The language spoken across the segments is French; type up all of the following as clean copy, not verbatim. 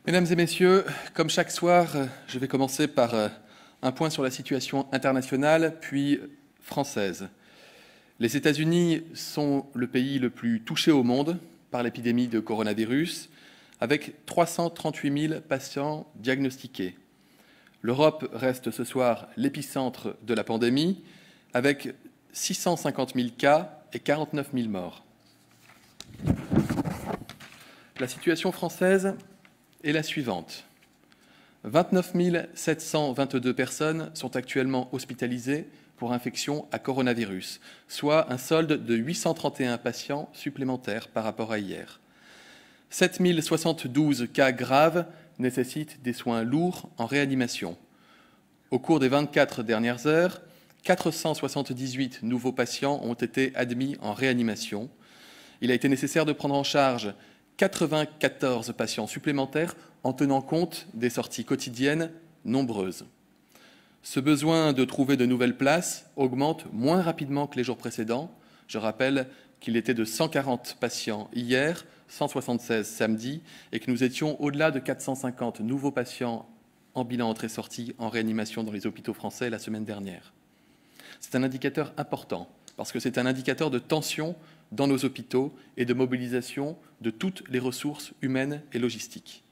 Mesdames et messieurs, comme chaque soir, je vais commencer par un point sur la situation internationale, puis française. Les États-Unis sont le pays le plus touché au monde par l'épidémie de coronavirus, avec 338 000 patients diagnostiqués. L'Europe reste ce soir l'épicentre de la pandémie, avec 650 000 cas et 49 000 morts. La situation française est la suivante. 29 722 personnes sont actuellement hospitalisées pour infection à coronavirus, soit un solde de 831 patients supplémentaires par rapport à hier. 7 072 cas graves nécessitent des soins lourds en réanimation. Au cours des 24 dernières heures, 478 nouveaux patients ont été admis en réanimation. Il a été nécessaire de prendre en charge 94 patients supplémentaires en tenant compte des sorties quotidiennes nombreuses. Ce besoin de trouver de nouvelles places augmente moins rapidement que les jours précédents. Je rappelle qu'il était de 140 patients hier, 176 samedi, et que nous étions au-delà de 450 nouveaux patients en bilan entrée-sortie en réanimation dans les hôpitaux français la semaine dernière. C'est un indicateur important, parce que c'est un indicateur de tension dans nos hôpitaux et de mobilisation de toutes les ressources humaines et logistiques.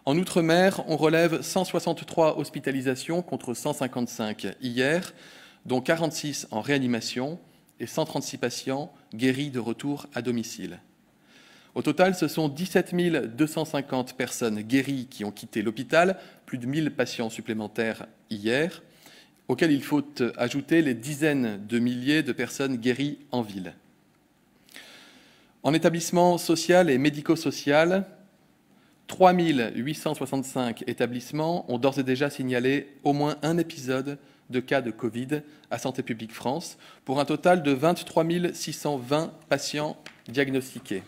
En Outre-mer, on relève 163 hospitalisations contre 155 hier, dont 46 en réanimation et 136 patients guéris de retour à domicile. Au total, ce sont 17 250 personnes guéries qui ont quitté l'hôpital, plus de 1000 patients supplémentaires hier, auxquels il faut ajouter les dizaines de milliers de personnes guéries en ville. En établissement social et médico-social, 3 865 établissements ont d'ores et déjà signalé au moins un épisode de cas de Covid à Santé publique France, pour un total de 23 620 patients diagnostiqués.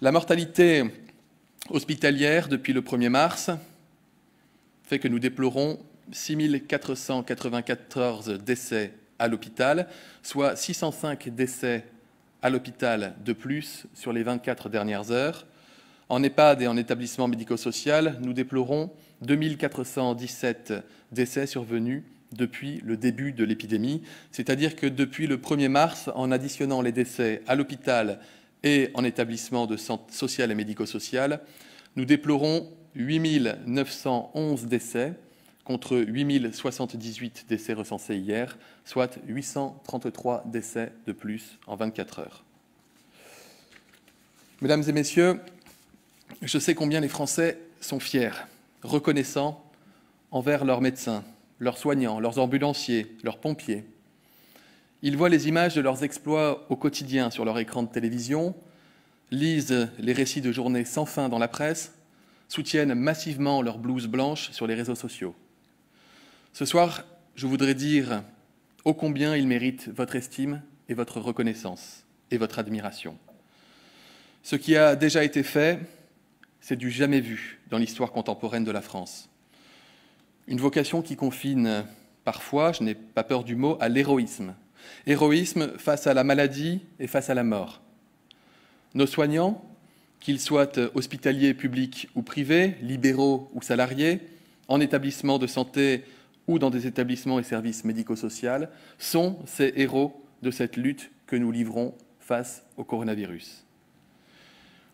La mortalité hospitalière depuis le 1er mars fait que nous déplorons 6 494 décès à l'hôpital, soit 605 décès à l'hôpital de plus sur les 24 dernières heures. En EHPAD et en établissement médico-social, nous déplorons 2417 décès survenus depuis le début de l'épidémie, c'est-à-dire que depuis le 1er mars, en additionnant les décès à l'hôpital et en établissement de santé sociale et médico-social, nous déplorons 8 911 décès contre 8 078 décès recensés hier, soit 833 décès de plus en 24 heures. Mesdames et messieurs, je sais combien les Français sont fiers, reconnaissants envers leurs médecins, leurs soignants, leurs ambulanciers, leurs pompiers. Ils voient les images de leurs exploits au quotidien sur leur écran de télévision, lisent les récits de journées sans fin dans la presse, soutiennent massivement leur blouse blanche sur les réseaux sociaux. Ce soir, je voudrais dire ô combien ils méritent votre estime et votre reconnaissance et votre admiration. Ce qui a déjà été fait, c'est du jamais vu dans l'histoire contemporaine de la France. Une vocation qui confine parfois, je n'ai pas peur du mot, à l'héroïsme. Héroïsme face à la maladie et face à la mort. Nos soignants, qu'ils soient hospitaliers publics ou privés, libéraux ou salariés, en établissement de santé ou dans des établissements et services médico-sociaux, sont ces héros de cette lutte que nous livrons face au coronavirus.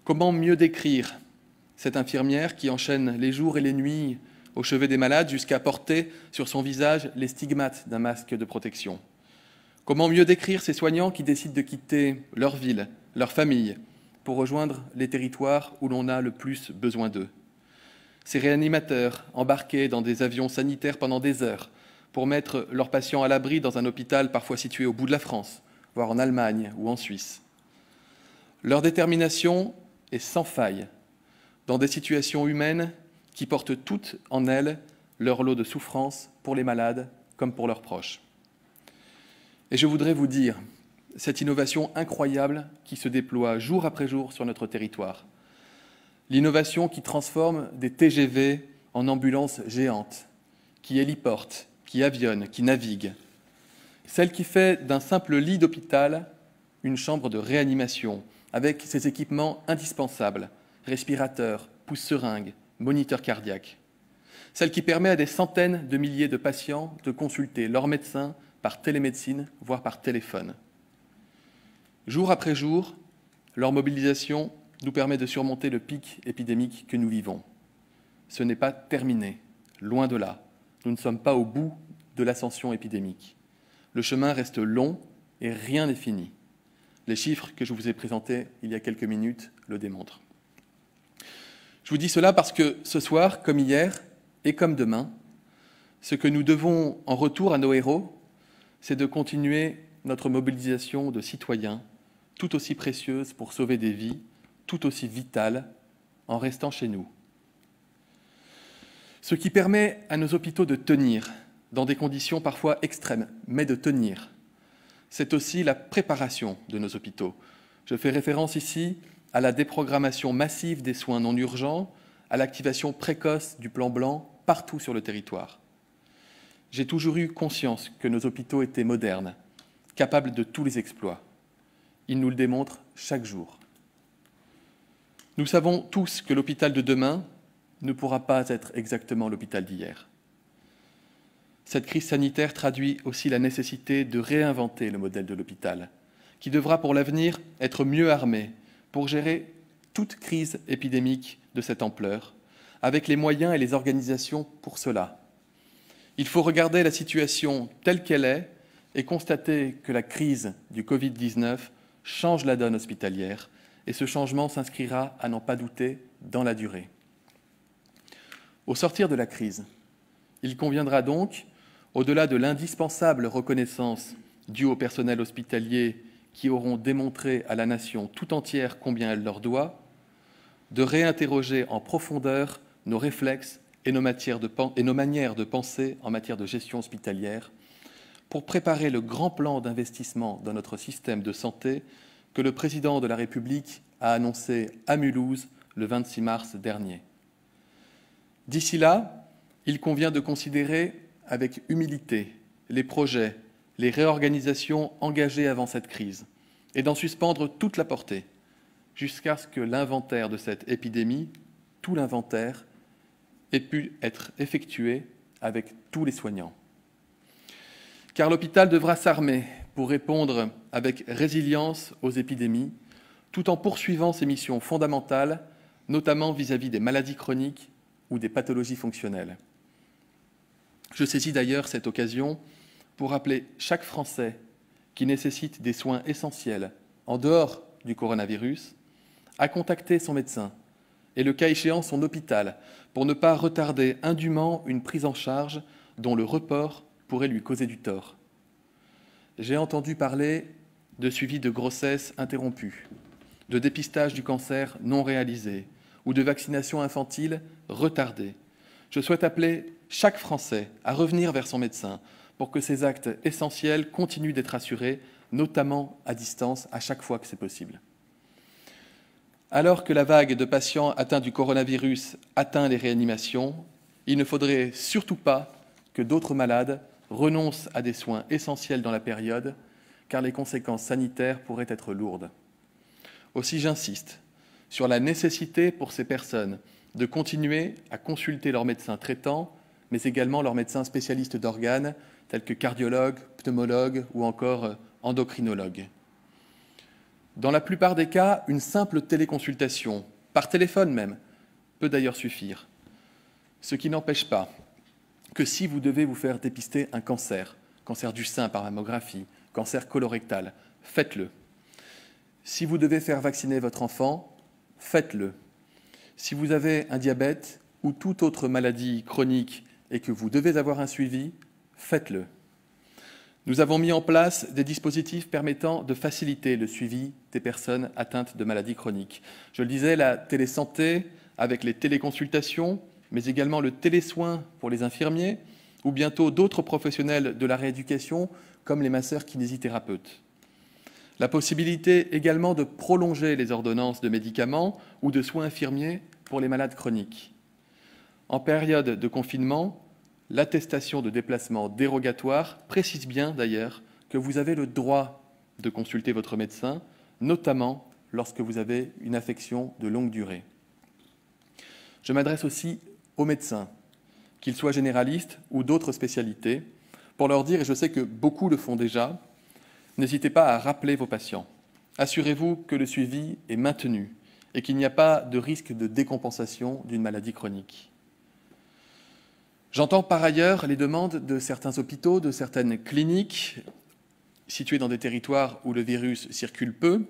Comment mieux décrire cette infirmière qui enchaîne les jours et les nuits au chevet des malades jusqu'à porter sur son visage les stigmates d'un masque de protection? Comment mieux décrire ces soignants qui décident de quitter leur ville, leur famille, pour rejoindre les territoires où l'on a le plus besoin d'eux? Ces réanimateurs embarqués dans des avions sanitaires pendant des heures pour mettre leurs patients à l'abri dans un hôpital parfois situé au bout de la France, voire en Allemagne ou en Suisse. Leur détermination est sans faille dans des situations humaines qui portent toutes en elles leur lot de souffrance pour les malades comme pour leurs proches. Et je voudrais vous dire cette innovation incroyable qui se déploie jour après jour sur notre territoire. L'innovation qui transforme des TGV en ambulances géantes, qui héliportent, qui avionnent, qui naviguent. Celle qui fait d'un simple lit d'hôpital une chambre de réanimation, avec ses équipements indispensables, respirateurs, pousse-seringues, moniteurs cardiaques. Celle qui permet à des centaines de milliers de patients de consulter leur médecin par télémédecine, voire par téléphone. Jour après jour, leur mobilisation nous permet de surmonter le pic épidémique que nous vivons. Ce n'est pas terminé, loin de là. Nous ne sommes pas au bout de l'ascension épidémique. Le chemin reste long et rien n'est fini. Les chiffres que je vous ai présentés il y a quelques minutes le démontrent. Je vous dis cela parce que ce soir, comme hier et comme demain, ce que nous devons en retour à nos héros, c'est de continuer notre mobilisation de citoyens, tout aussi précieuse pour sauver des vies, tout aussi vitale, en restant chez nous. Ce qui permet à nos hôpitaux de tenir, dans des conditions parfois extrêmes, mais de tenir, c'est aussi la préparation de nos hôpitaux. Je fais référence ici à la déprogrammation massive des soins non urgents, à l'activation précoce du plan blanc partout sur le territoire. J'ai toujours eu conscience que nos hôpitaux étaient modernes, capables de tous les exploits. Ils nous le démontrent chaque jour. Nous savons tous que l'hôpital de demain ne pourra pas être exactement l'hôpital d'hier. Cette crise sanitaire traduit aussi la nécessité de réinventer le modèle de l'hôpital, qui devra pour l'avenir être mieux armé pour gérer toute crise épidémique de cette ampleur, avec les moyens et les organisations pour cela. Il faut regarder la situation telle qu'elle est et constater que la crise du Covid-19 change la donne hospitalière, et ce changement s'inscrira, à n'en pas douter, dans la durée. Au sortir de la crise, il conviendra donc, au-delà de l'indispensable reconnaissance due au personnel hospitalier qui auront démontré à la nation tout entière combien elle leur doit, de réinterroger en profondeur nos réflexes et nos manières de penser en matière de gestion hospitalière pour préparer le grand plan d'investissement dans notre système de santé que le président de la République a annoncé à Mulhouse le 26 mars dernier. D'ici là, il convient de considérer avec humilité les projets, les réorganisations engagées avant cette crise et d'en suspendre toute la portée jusqu'à ce que l'inventaire de cette épidémie, tout l'inventaire, ait pu être effectué avec tous les soignants. Car l'hôpital devra s'armer pour répondre avec résilience aux épidémies, tout en poursuivant ses missions fondamentales, notamment vis-à-vis des maladies chroniques ou des pathologies fonctionnelles. Je saisis d'ailleurs cette occasion pour appeler chaque Français qui nécessite des soins essentiels en dehors du coronavirus à contacter son médecin et, le cas échéant, son hôpital, pour ne pas retarder indûment une prise en charge dont le report pourrait lui causer du tort. J'ai entendu parler de suivi de grossesse interrompue, de dépistage du cancer non réalisé ou de vaccination infantile retardée. Je souhaite appeler chaque Français à revenir vers son médecin pour que ces actes essentiels continuent d'être assurés, notamment à distance, à chaque fois que c'est possible. Alors que la vague de patients atteints du coronavirus atteint les réanimations, il ne faudrait surtout pas que d'autres malades renoncent à des soins essentiels dans la période, car les conséquences sanitaires pourraient être lourdes. Aussi, j'insiste sur la nécessité pour ces personnes de continuer à consulter leur médecin traitant, mais également leur médecin spécialiste d'organes, tels que cardiologue, pneumologue ou encore endocrinologue. Dans la plupart des cas, une simple téléconsultation, par téléphone même, peut d'ailleurs suffire. Ce qui n'empêche pas que si vous devez vous faire dépister un cancer, cancer du sein par mammographie, cancer colorectal, faites-le. Si vous devez faire vacciner votre enfant, faites-le. Si vous avez un diabète ou toute autre maladie chronique et que vous devez avoir un suivi, faites-le. Nous avons mis en place des dispositifs permettant de faciliter le suivi des personnes atteintes de maladies chroniques. Je le disais, la télésanté avec les téléconsultations, mais également le télésoin pour les infirmiers ou bientôt d'autres professionnels de la rééducation comme les masseurs-kinésithérapeutes. La possibilité également de prolonger les ordonnances de médicaments ou de soins infirmiers pour les malades chroniques. En période de confinement, l'attestation de déplacement dérogatoire précise bien d'ailleurs que vous avez le droit de consulter votre médecin, notamment lorsque vous avez une affection de longue durée. Je m'adresse aussi aux médecins, qu'ils soient généralistes ou d'autres spécialités, pour leur dire, et je sais que beaucoup le font déjà, n'hésitez pas à rappeler vos patients. Assurez-vous que le suivi est maintenu et qu'il n'y a pas de risque de décompensation d'une maladie chronique. J'entends par ailleurs les demandes de certains hôpitaux, de certaines cliniques situées dans des territoires où le virus circule peu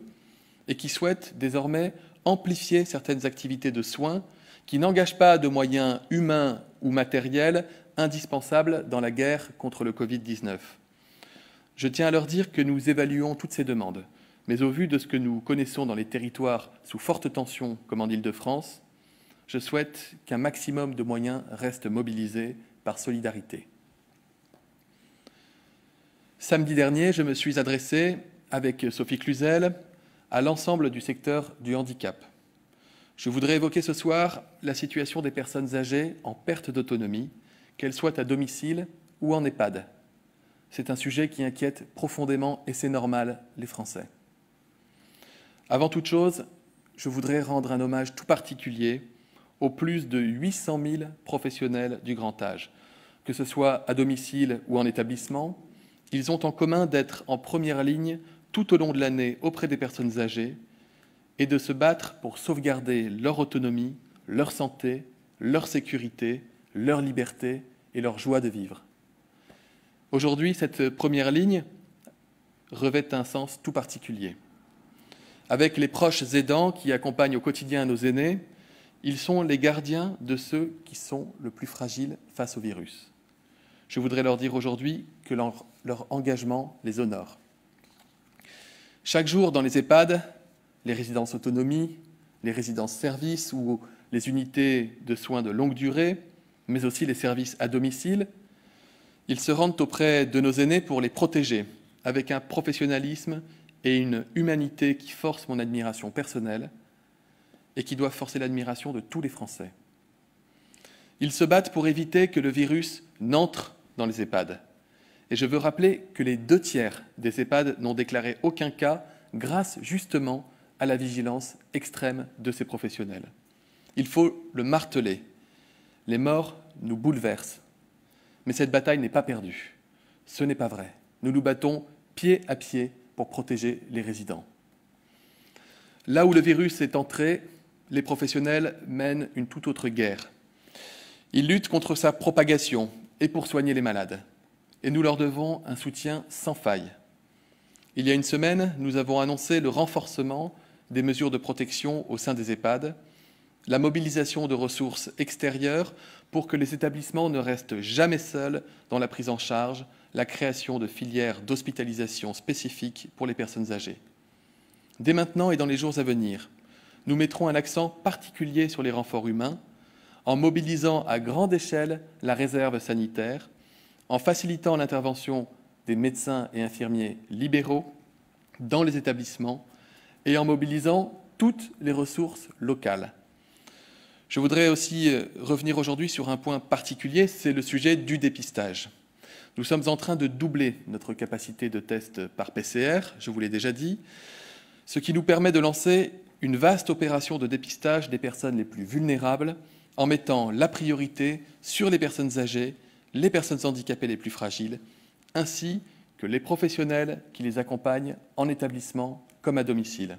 et qui souhaitent désormais amplifier certaines activités de soins qui n'engagent pas de moyens humains ou matériels indispensables dans la guerre contre le Covid-19. Je tiens à leur dire que nous évaluons toutes ces demandes, mais au vu de ce que nous connaissons dans les territoires sous forte tension, comme en Île-de-France, je souhaite qu'un maximum de moyens restent mobilisés par solidarité. Samedi dernier, je me suis adressé, avec Sophie Cluzel, à l'ensemble du secteur du handicap. Je voudrais évoquer ce soir la situation des personnes âgées en perte d'autonomie, qu'elles soient à domicile ou en EHPAD. C'est un sujet qui inquiète profondément, et c'est normal, les Français. Avant toute chose, je voudrais rendre un hommage tout particulier aux plus de 800 000 professionnels du grand âge. Que ce soit à domicile ou en établissement, ils ont en commun d'être en première ligne tout au long de l'année auprès des personnes âgées et de se battre pour sauvegarder leur autonomie, leur santé, leur sécurité, leur liberté et leur joie de vivre. Aujourd'hui, cette première ligne revêt un sens tout particulier. Avec les proches aidants qui accompagnent au quotidien nos aînés, ils sont les gardiens de ceux qui sont le plus fragiles face au virus. Je voudrais leur dire aujourd'hui que leur engagement les honore. Chaque jour dans les EHPAD, les résidences autonomie, les résidences services ou les unités de soins de longue durée, mais aussi les services à domicile, ils se rendent auprès de nos aînés pour les protéger, avec un professionnalisme et une humanité qui forcent mon admiration personnelle et qui doivent forcer l'admiration de tous les Français. Ils se battent pour éviter que le virus n'entre dans les EHPAD. Et je veux rappeler que les 2/3 des EHPAD n'ont déclaré aucun cas grâce justement à la vigilance extrême de ces professionnels. Il faut le marteler. Les morts nous bouleversent. Mais cette bataille n'est pas perdue. Ce n'est pas vrai. Nous nous battons pied à pied pour protéger les résidents. Là où le virus est entré, les professionnels mènent une toute autre guerre. Ils luttent contre sa propagation et pour soigner les malades. Et nous leur devons un soutien sans faille. Il y a une semaine, nous avons annoncé le renforcement des mesures de protection au sein des EHPAD, la mobilisation de ressources extérieures pour que les établissements ne restent jamais seuls dans la prise en charge, la création de filières d'hospitalisation spécifiques pour les personnes âgées. Dès maintenant et dans les jours à venir, nous mettrons un accent particulier sur les renforts humains, en mobilisant à grande échelle la réserve sanitaire, en facilitant l'intervention des médecins et infirmiers libéraux dans les établissements et en mobilisant toutes les ressources locales. Je voudrais aussi revenir aujourd'hui sur un point particulier, c'est le sujet du dépistage. Nous sommes en train de doubler notre capacité de test par PCR, je vous l'ai déjà dit, ce qui nous permet de lancer une vaste opération de dépistage des personnes les plus vulnérables en mettant la priorité sur les personnes âgées, les personnes handicapées les plus fragiles, ainsi que les professionnels qui les accompagnent en établissement comme à domicile.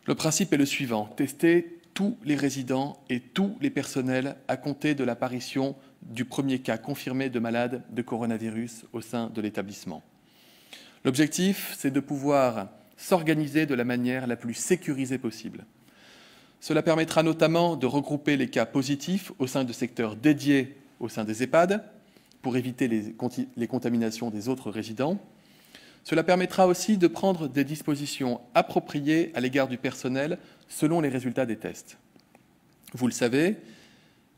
Le principe est le suivant, tester tous les résidents et tous les personnels à compter de l'apparition du premier cas confirmé de malade de coronavirus au sein de l'établissement. L'objectif, c'est de pouvoir s'organiser de la manière la plus sécurisée possible. Cela permettra notamment de regrouper les cas positifs au sein de secteurs dédiés au sein des EHPAD pour éviter les contaminations des autres résidents. Cela permettra aussi de prendre des dispositions appropriées à l'égard du personnel selon les résultats des tests. Vous le savez,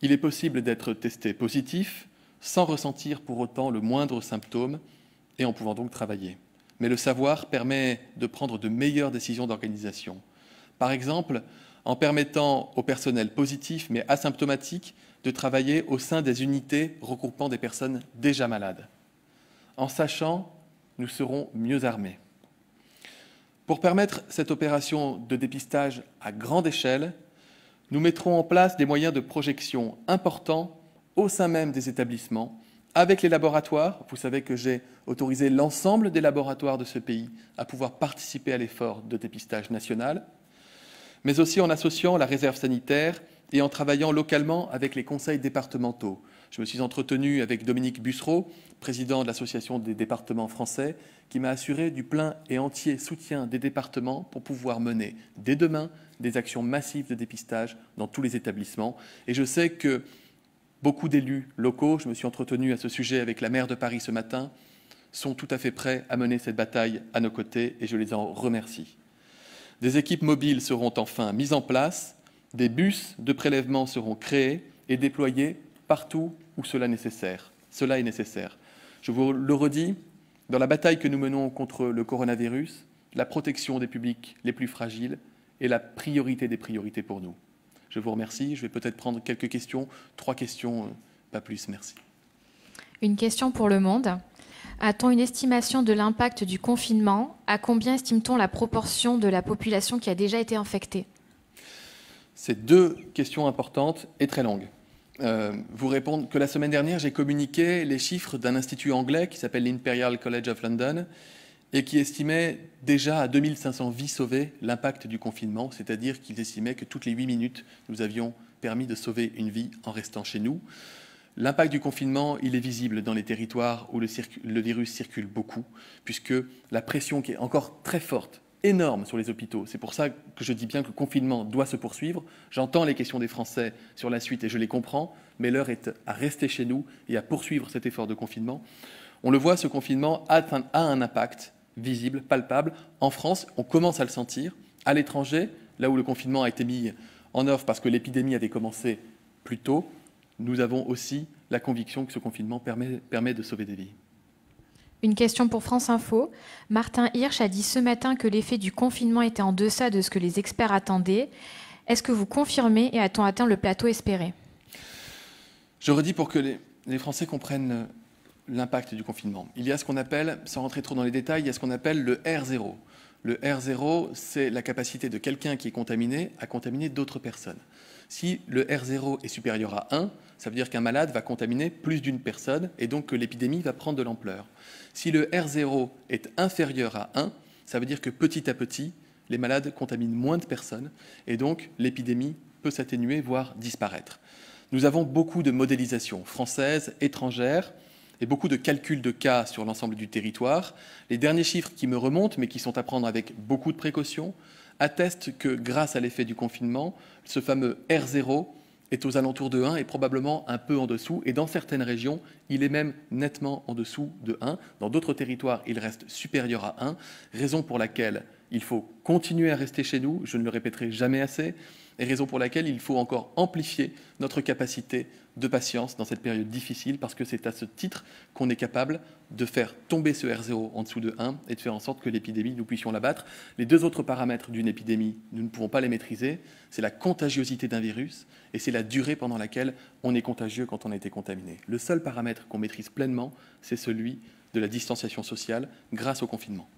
il est possible d'être testé positif sans ressentir pour autant le moindre symptôme et en pouvant donc travailler. Mais le savoir permet de prendre de meilleures décisions d'organisation. Par exemple, en permettant au personnel positif mais asymptomatique de travailler au sein des unités regroupant des personnes déjà malades. En sachant, nous serons mieux armés. Pour permettre cette opération de dépistage à grande échelle, Nous mettrons en place des moyens de projection importants au sein même des établissements, avec les laboratoires. Vous savez que j'ai autorisé l'ensemble des laboratoires de ce pays à pouvoir participer à l'effort de dépistage national, mais aussi en associant la réserve sanitaire et en travaillant localement avec les conseils départementaux. Je me suis entretenu avec Dominique Bussereau, président de l'Association des départements français, qui m'a assuré du plein et entier soutien des départements pour pouvoir mener dès demain des actions massives de dépistage dans tous les établissements. Et je sais que beaucoup d'élus locaux, je me suis entretenu à ce sujet avec la maire de Paris ce matin, sont tout à fait prêts à mener cette bataille à nos côtés et je les en remercie. Des équipes mobiles seront enfin mises en place, des bus de prélèvement seront créés et déployés partout où cela est nécessaire. Je vous le redis, dans la bataille que nous menons contre le coronavirus, la protection des publics les plus fragiles est la priorité des priorités pour nous. Je vous remercie. Je vais peut-être prendre quelques questions, 3 questions, pas plus. Merci. Une question pour Le Monde. A-t-on une estimation de l'impact du confinement? À combien estime-t-on la proportion de la population qui a déjà été infectée? C'est 2 questions importantes et très longues. Vous répondre que la semaine dernière, j'ai communiqué les chiffres d'un institut anglais qui s'appelle l'Imperial College of London et qui estimait déjà à 2500 vies sauvées l'impact du confinement, c'est-à-dire qu'ils estimaient que toutes les 8 minutes, nous avions permis de sauver une vie en restant chez nous. L'impact du confinement, il est visible dans les territoires où le virus circule beaucoup, puisque la pression qui est encore très forte, énorme sur les hôpitaux. C'est pour ça que je dis bien que le confinement doit se poursuivre. J'entends les questions des Français sur la suite et je les comprends, mais l'heure est à rester chez nous et à poursuivre cet effort de confinement. On le voit, ce confinement a un impact visible, palpable. En France, on commence à le sentir. À l'étranger, là où le confinement a été mis en œuvre parce que l'épidémie avait commencé plus tôt, nous avons aussi la conviction que ce confinement permet de sauver des vies. Une question pour France Info. Martin Hirsch a dit ce matin que l'effet du confinement était en deçà de ce que les experts attendaient. Est-ce que vous confirmez et a-t-on atteint le plateau espéré? Je redis pour que les Français comprennent l'impact du confinement. Il y a ce qu'on appelle, sans rentrer trop dans les détails, il y a ce qu'on appelle le R0. Le R0, c'est la capacité de quelqu'un qui est contaminé à contaminer d'autres personnes. Si le R0 est supérieur à 1, ça veut dire qu'un malade va contaminer plus d'une personne et donc que l'épidémie va prendre de l'ampleur. Si le R0 est inférieur à 1, ça veut dire que petit à petit, les malades contaminent moins de personnes et donc l'épidémie peut s'atténuer, voire disparaître. Nous avons beaucoup de modélisations françaises, étrangères et beaucoup de calculs de cas sur l'ensemble du territoire. Les derniers chiffres qui me remontent, mais qui sont à prendre avec beaucoup de précautions, attestent que grâce à l'effet du confinement, ce fameux R0 est aux alentours de 1 et probablement un peu en dessous. Et dans certaines régions, il est même nettement en dessous de 1. Dans d'autres territoires, il reste supérieur à 1, raison pour laquelle il faut continuer à rester chez nous, je ne le répéterai jamais assez, et raison pour laquelle il faut encore amplifier notre capacité de patience dans cette période difficile, parce que c'est à ce titre qu'on est capable de faire tomber ce R0 en dessous de 1 et de faire en sorte que l'épidémie, nous puissions l'abattre. Les 2 autres paramètres d'une épidémie, nous ne pouvons pas les maîtriser, c'est la contagiosité d'un virus et c'est la durée pendant laquelle on est contagieux quand on a été contaminé. Le seul paramètre qu'on maîtrise pleinement, c'est celui de la distanciation sociale grâce au confinement.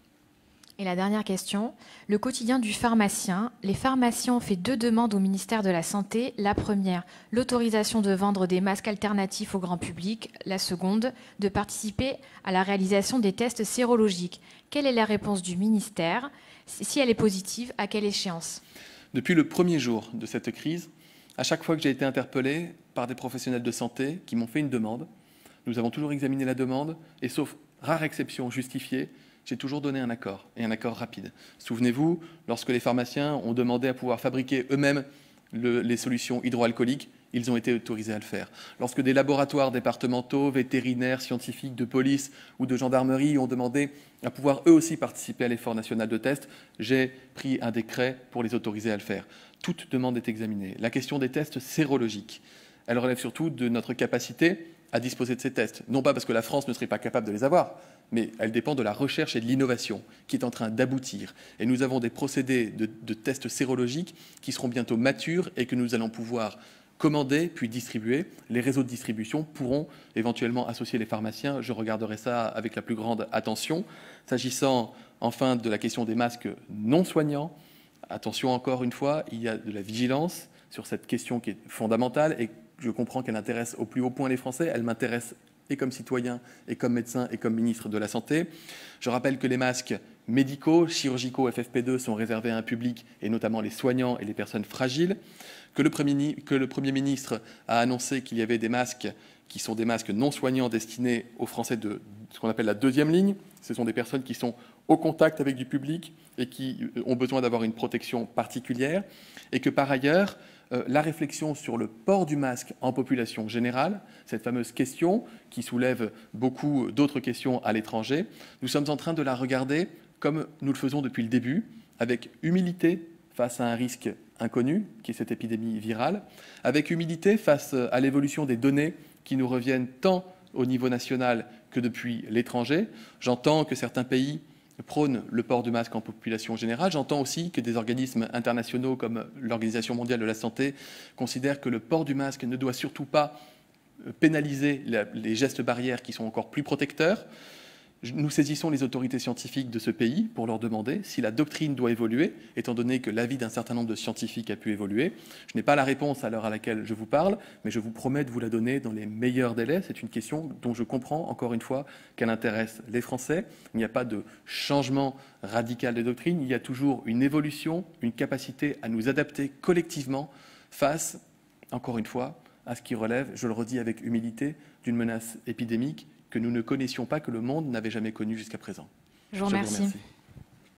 Et la dernière question, le quotidien du pharmacien. Les pharmaciens ont fait 2 demandes au ministère de la Santé. La première, l'autorisation de vendre des masques alternatifs au grand public. La seconde, de participer à la réalisation des tests sérologiques. Quelle est la réponse du ministère? Si elle est positive, à quelle échéance? Depuis le premier jour de cette crise, à chaque fois que j'ai été interpellé par des professionnels de santé qui m'ont fait une demande, nous avons toujours examiné la demande et sauf rare exception justifiée, j'ai toujours donné un accord, et un accord rapide. Souvenez-vous, lorsque les pharmaciens ont demandé à pouvoir fabriquer eux-mêmes les solutions hydroalcooliques, ils ont été autorisés à le faire. Lorsque des laboratoires départementaux, vétérinaires, scientifiques, de police ou de gendarmerie ont demandé à pouvoir eux aussi participer à l'effort national de test, j'ai pris un décret pour les autoriser à le faire. Toute demande est examinée. La question des tests sérologiques, elle relève surtout de notre capacité à disposer de ces tests. Non pas parce que la France ne serait pas capable de les avoir, mais elle dépend de la recherche et de l'innovation qui est en train d'aboutir. Et nous avons des procédés de tests sérologiques qui seront bientôt matures et que nous allons pouvoir commander puis distribuer. Les réseaux de distribution pourront éventuellement associer les pharmaciens. Je regarderai ça avec la plus grande attention. S'agissant enfin de la question des masques non soignants, attention encore une fois, il y a de la vigilance, sur cette question qui est fondamentale et je comprends qu'elle intéresse au plus haut point les Français. Elle m'intéresse et comme citoyen, et comme médecin, et comme ministre de la Santé. Je rappelle que les masques médicaux, chirurgicaux FFP2 sont réservés à un public, et notamment les soignants et les personnes fragiles, que le Premier ministre a annoncé qu'il y avait des masques qui sont des masques non soignants destinés aux Français de ce qu'on appelle la deuxième ligne. Ce sont des personnes qui sont au contact avec du public et qui ont besoin d'avoir une protection particulière, et que par ailleurs, la réflexion sur le port du masque en population générale, cette fameuse question qui soulève beaucoup d'autres questions à l'étranger, nous sommes en train de la regarder comme nous le faisons depuis le début, avec humilité face à un risque inconnu, qui est cette épidémie virale, avec humilité face à l'évolution des données qui nous reviennent tant au niveau national que depuis l'étranger. J'entends que certains pays prône le port du masque en population générale. J'entends aussi que des organismes internationaux comme l'Organisation mondiale de la santé considèrent que le port du masque ne doit surtout pas pénaliser les gestes barrières qui sont encore plus protecteurs. Nous saisissons les autorités scientifiques de ce pays pour leur demander si la doctrine doit évoluer, étant donné que l'avis d'un certain nombre de scientifiques a pu évoluer. Je n'ai pas la réponse à l'heure à laquelle je vous parle, mais je vous promets de vous la donner dans les meilleurs délais. C'est une question dont je comprends, encore une fois, qu'elle intéresse les Français. Il n'y a pas de changement radical de doctrine, il y a toujours une évolution, une capacité à nous adapter collectivement face, encore une fois, à ce qui relève, je le redis avec humilité, d'une menace épidémique que nous ne connaissions pas, que le monde n'avait jamais connue jusqu'à présent. Je vous remercie.